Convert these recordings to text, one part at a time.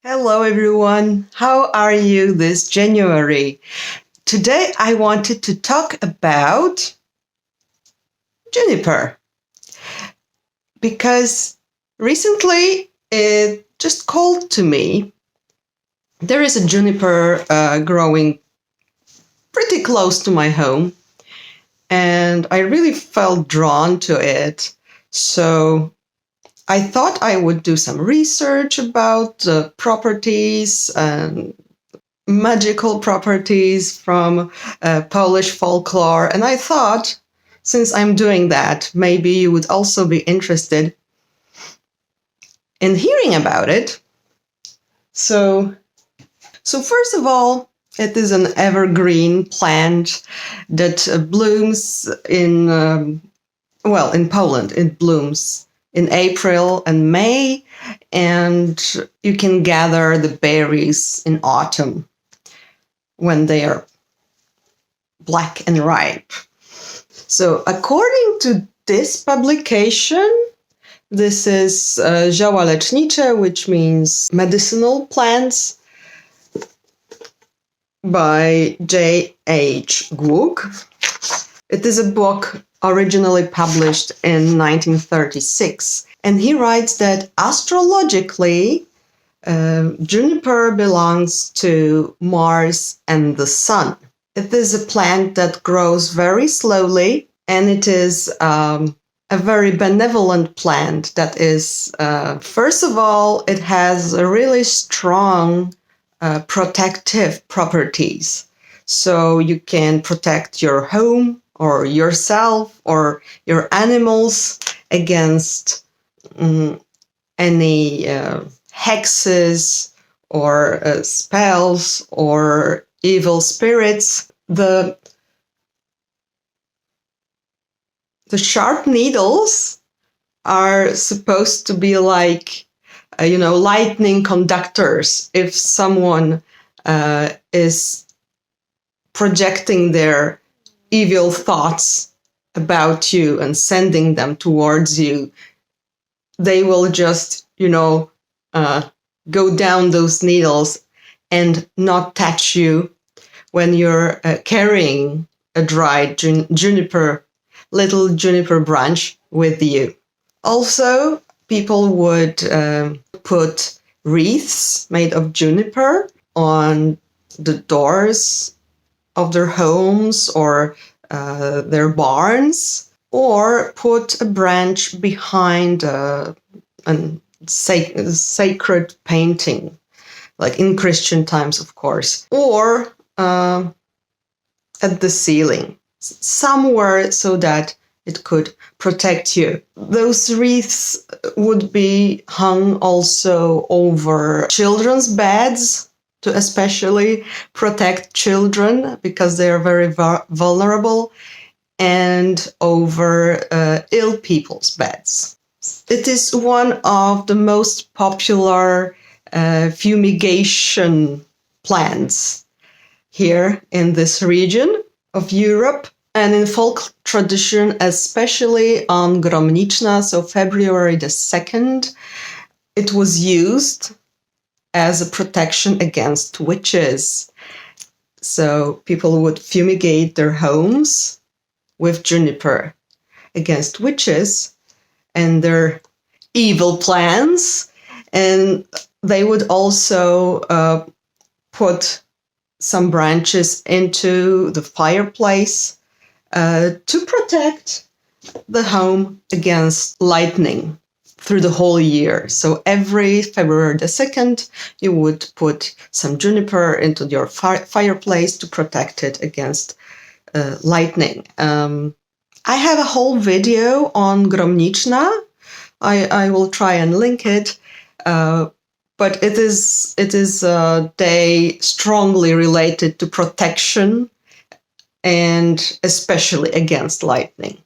Hello, everyone. How are you this January? Today, I wanted to talk about Juniper because recently it just called to me. There is a juniper growing pretty close to my home, and I really felt drawn to it. So I thought I would do some research about the properties and magical properties from Polish folklore. And I thought, since I'm doing that, maybe you would also be interested in hearing about it. So, first of all, it is an evergreen plant that blooms in Poland. It blooms in April and May, and you can gather the berries in autumn when they are black and ripe. So according to this publication, this is zioła lecznicze, which means medicinal plants, by J.H. Głuk. It is a book originally published in 1936. And he writes that astrologically, juniper belongs to Mars and the Sun. It is a plant that grows very slowly, and it is a very benevolent plant that is, first of all, it has a really strong protective properties. So you can protect your home or yourself or your animals against any hexes or spells or evil spirits. The sharp needles are supposed to be like lightning conductors. If someone is projecting their evil thoughts about you and sending them towards you, they will just go down those needles and not touch you when you're carrying a dried little juniper branch with you. Also, people would put wreaths made of juniper on the doors of their homes or their barns, or put a branch behind a sacred painting, like in Christian times, of course, or at the ceiling, somewhere so that it could protect you. Those wreaths would be hung also over children's beds to especially protect children because they are very vulnerable, and over ill people's beds. It is one of the most popular fumigation plants here in this region of Europe. And in folk tradition, especially on Gromniczna, so February the 2nd, it was used as a protection against witches. So people would fumigate their homes with juniper against witches and their evil plans. And they would also put some branches into the fireplace to protect the home against lightning through the whole year. So every February the 2nd, you would put some juniper into your fireplace to protect it against lightning. I have a whole video on Gromniczna. I will try and link it. But it is a day strongly related to protection and especially against lightning.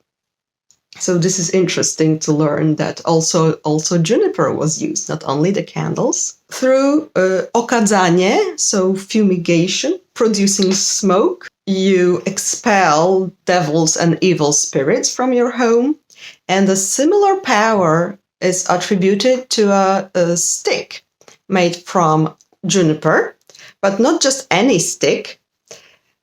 So this is interesting to learn that also juniper was used, not only the candles. Through okadzanie, so fumigation, producing smoke, you expel devils and evil spirits from your home, and a similar power is attributed to a stick made from juniper, but not just any stick.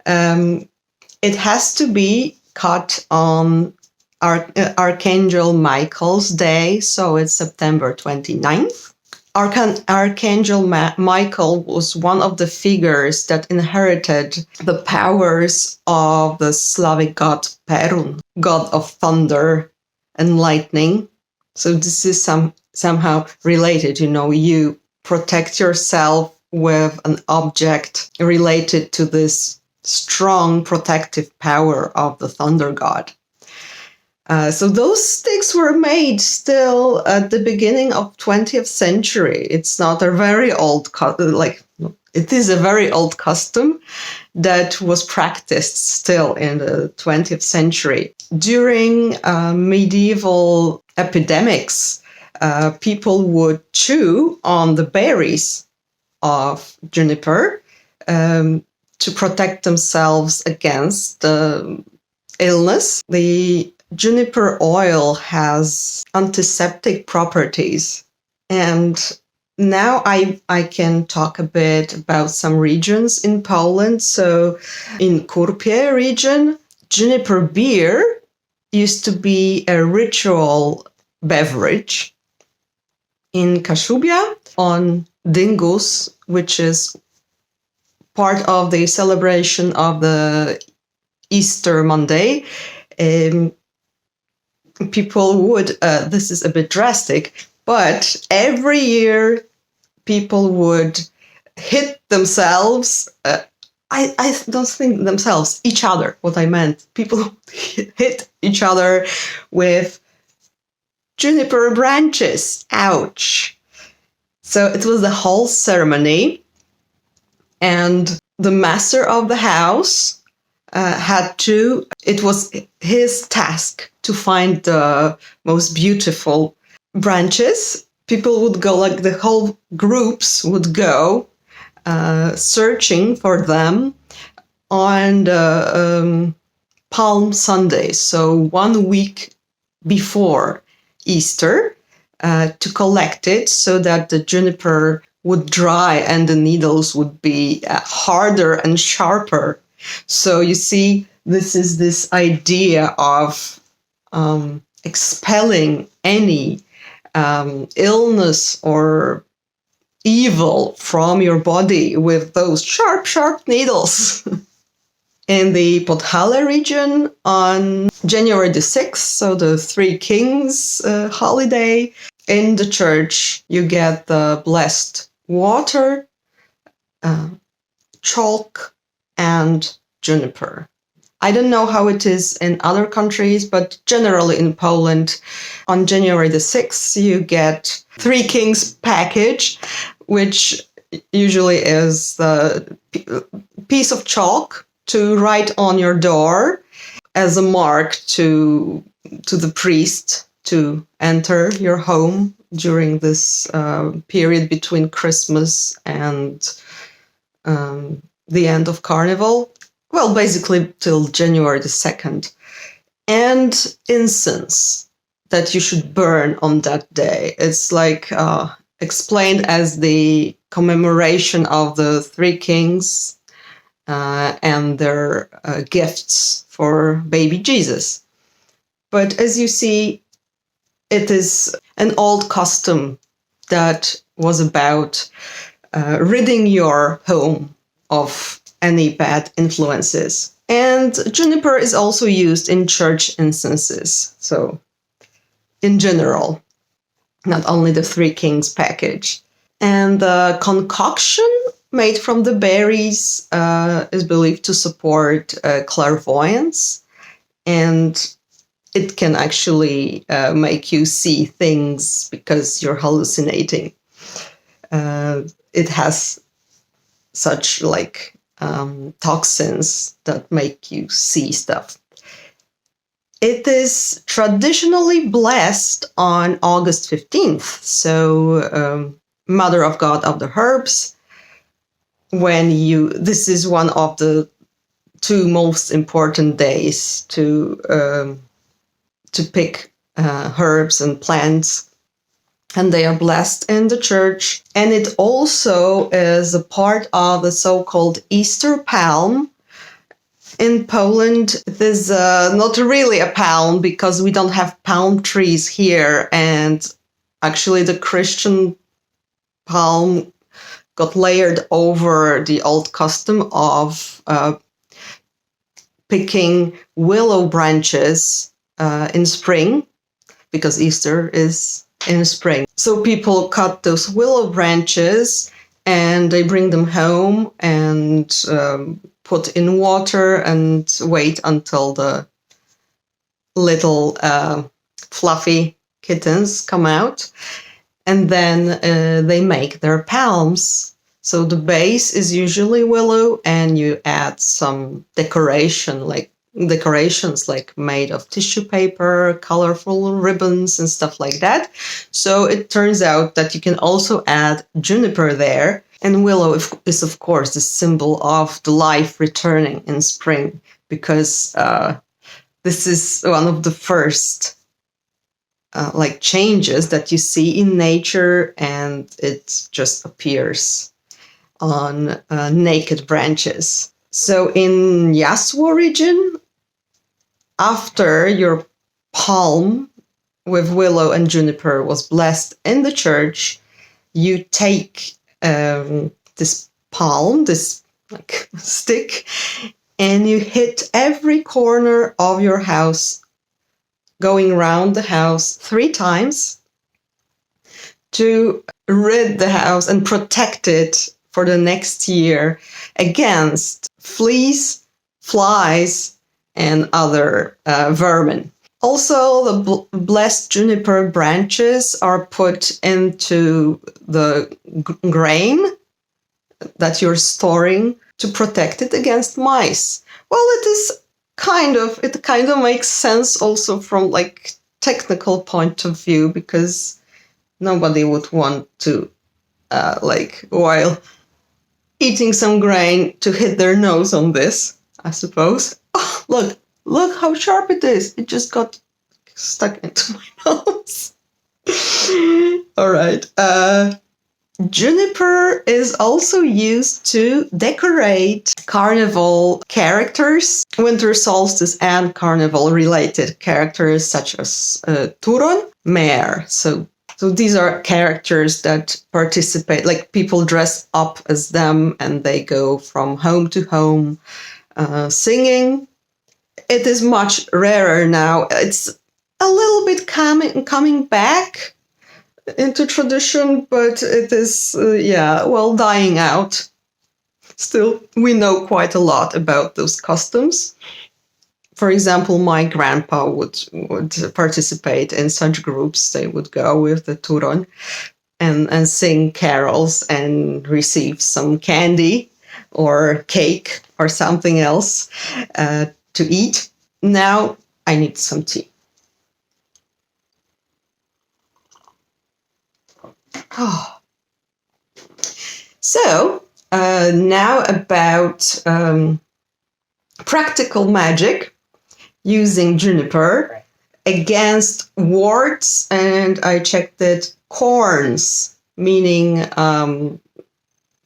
It has to be cut on Archangel Michael's Day, so it's September 29th. Archangel Michael was one of the figures that inherited the powers of the Slavic god Perun, god of thunder and lightning. So this is somehow related. You protect yourself with an object related to this strong protective power of the thunder god. So those sticks were made still at the beginning of 20th century. It's not a very old, it is a very old custom that was practiced still in the 20th century. During medieval epidemics, people would chew on the berries of juniper to protect themselves against illness. The juniper oil has antiseptic properties. And now I can talk a bit about some regions in Poland. So in Kurpie region, juniper beer used to be a ritual beverage. In Kaszubia, on Dingus, which is part of the celebration of the Easter Monday, people would, this is a bit drastic, but every year people would hit themselves. I don't think themselves, each other, what I meant. People hit each other with juniper branches. Ouch. So it was the whole ceremony. And the master of the house it was his task to find the most beautiful branches. People would go, like the whole groups would go searching for them on Palm Sunday, so 1 week before Easter, to collect it so that the juniper would dry and the needles would be harder and sharper. So you see, this is this idea of expelling any illness or evil from your body with those sharp, sharp needles. In the Podhale region, on January the 6th, so the Three Kings holiday, in the church you get the blessed water, chalk, and juniper. I don't know how it is in other countries, but generally in Poland, on January the 6th, you get Three Kings package, which usually is the piece of chalk to write on your door as a mark to the priest to enter your home during this period between Christmas and the end of Carnival. Well, basically till January the 2nd. And incense that you should burn on that day. It's like explained as the commemoration of the Three Kings and their gifts for baby Jesus. But as you see, it is an old custom that was about ridding your home of any bad influences. And juniper is also used in church incenses. So in general, not only the Three Kings package. And the concoction made from the berries is believed to support clairvoyance. And it can actually make you see things because you're hallucinating. It has such toxins that make you see stuff. It is traditionally blessed on August 15th, so Mother of God of the Herbs. This is one of the two most important days to pick herbs and plants and they are blessed in the church. And it also is a part of the so-called Easter palm. In Poland, it is not really a palm because we don't have palm trees here. And actually, the Christian palm got layered over the old custom of picking willow branches in spring, because Easter is in spring. So people cut those willow branches and they bring them home and put in water and wait until the little fluffy kittens come out. And then they make their palms. So the base is usually willow, and you add some decorations like made of tissue paper, colorful ribbons and stuff like that. So it turns out that you can also add juniper there. And willow is, of course, the symbol of the life returning in spring, because this is one of the first changes that you see in nature, and it just appears on naked branches. So in Yasuo region, after your palm with willow and juniper was blessed in the church, you take this palm, this stick, and you hit every corner of your house, going around the house 3 times to rid the house and protect it for the next year against fleas, flies, and other vermin. Also, the blessed juniper branches are put into the grain that you're storing to protect it against mice. Well, it kind of makes sense also from technical point of view, because nobody would want to while eating some grain to hit their nose on this, I suppose. Oh, look how sharp it is. It just got stuck into my nose. All right. Juniper is also used to decorate carnival characters, winter solstice and carnival related characters such as Turon, Mare. So these are characters that participate, like people dress up as them and they go from home to home singing. It is much rarer now. It's a little bit coming back into tradition, but it is, dying out. Still, we know quite a lot about those customs. For example, my grandpa would participate in such groups. They would go with the Turon and sing carols and receive some candy or cake or something else to eat. Now I need some tea. Oh. So now about practical magic using juniper against warts, and I checked it, corns, meaning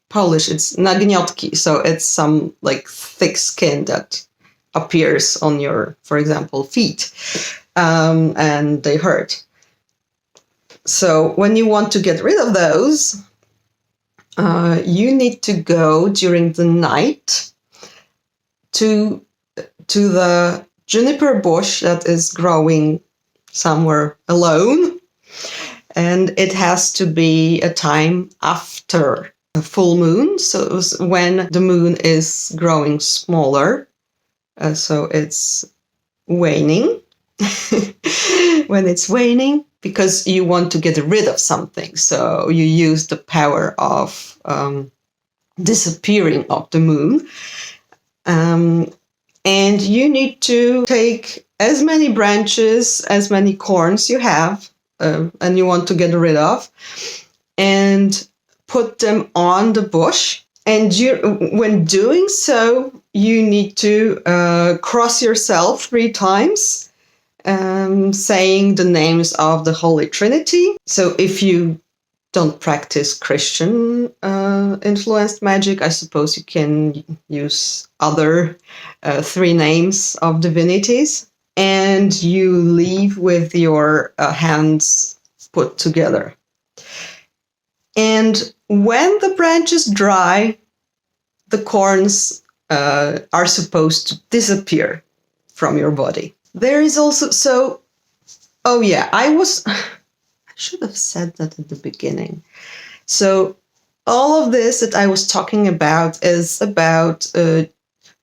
Polish, it's nagniotki, so it's some thick skin that appears on your, for example, feet, and they hurt. So when you want to get rid of those, you need to go during the night to the juniper bush that is growing somewhere alone. And it has to be a time after a full moon. So when the moon is growing smaller, so it's waning. When it's waning, because you want to get rid of something. So you use the power of disappearing of the moon. And you need to take as many branches, as many corns you have, and you want to get rid of, and put them on the bush. And when doing so, you need to cross yourself 3 times saying the names of the Holy Trinity. So if you don't practice Christian influenced magic, I suppose you can use other 3 names of divinities. And you leave with your hands put together. And when the branches dry, the corns are supposed to disappear from your body. There is also, I should have said that at the beginning. So all of this that I was talking about is about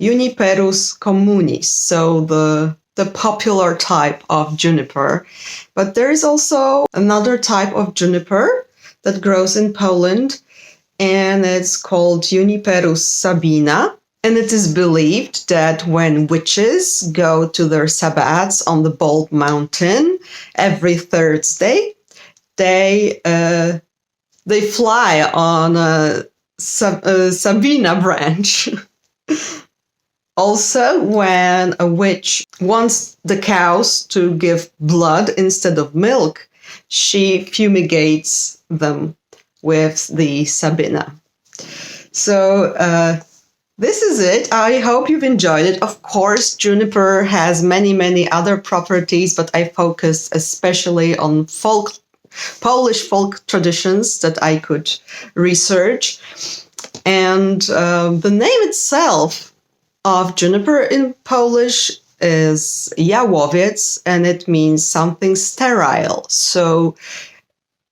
Juniperus communis, so the popular type of juniper. But there is also another type of juniper that grows in Poland, and it's called Juniperus sabina. And it is believed that when witches go to their sabbats on the Bald Mountain every Thursday, they fly on a Sabina branch. Also, when a witch wants the cows to give blood instead of milk, she fumigates them with the Sabina. So this is it. I hope you've enjoyed it. Of course, juniper has many, many other properties, but I focused especially on Polish folk traditions that I could research. And the name itself of juniper in Polish is jałowiec, and it means something sterile. So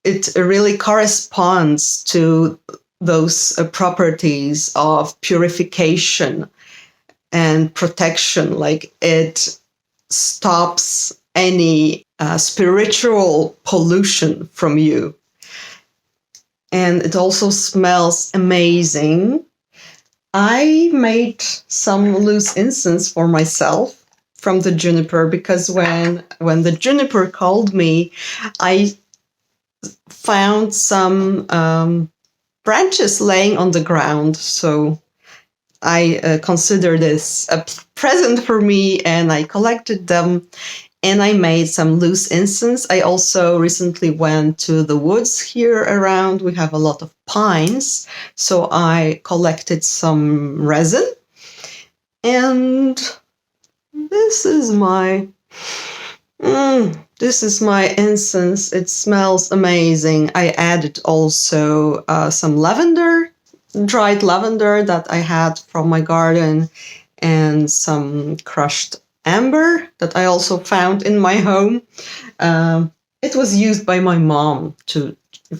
it really corresponds to those properties of purification and protection. Like it stops any spiritual pollution from you. And it also smells amazing. I made some loose incense for myself from the juniper, because when the juniper called me, I found some branches laying on the ground. So I consider this a present for me, and I collected them. And I made some loose incense. I also recently went to the woods here around. We have a lot of pines. So I collected some resin. And this is my incense. It smells amazing. I added also some lavender, dried lavender that I had from my garden, and some crushed amber that I also found in my home. It was used by my mom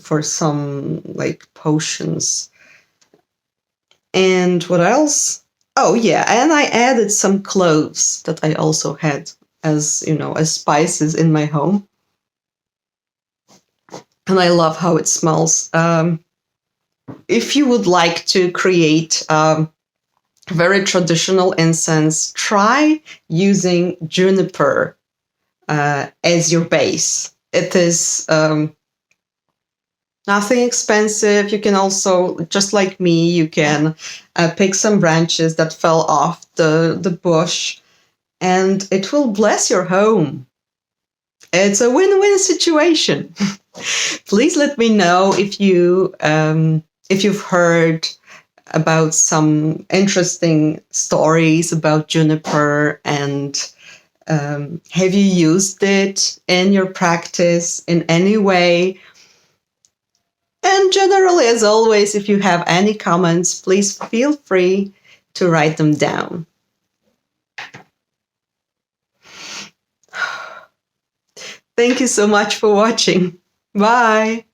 for some like potions. And what else? Oh yeah, and I added some cloves that I also had as spices in my home. And I love how it smells. If you would like to create very traditional incense, try using juniper as your base. It is nothing expensive. You can also, just like me, you can pick some branches that fell off the bush, and it will bless your home. It's a win-win situation. Please let me know if you've heard about some interesting stories about juniper, and have you used it in your practice in any way? And generally, as always, if you have any comments, please feel free to write them down. Thank you so much for watching. Bye.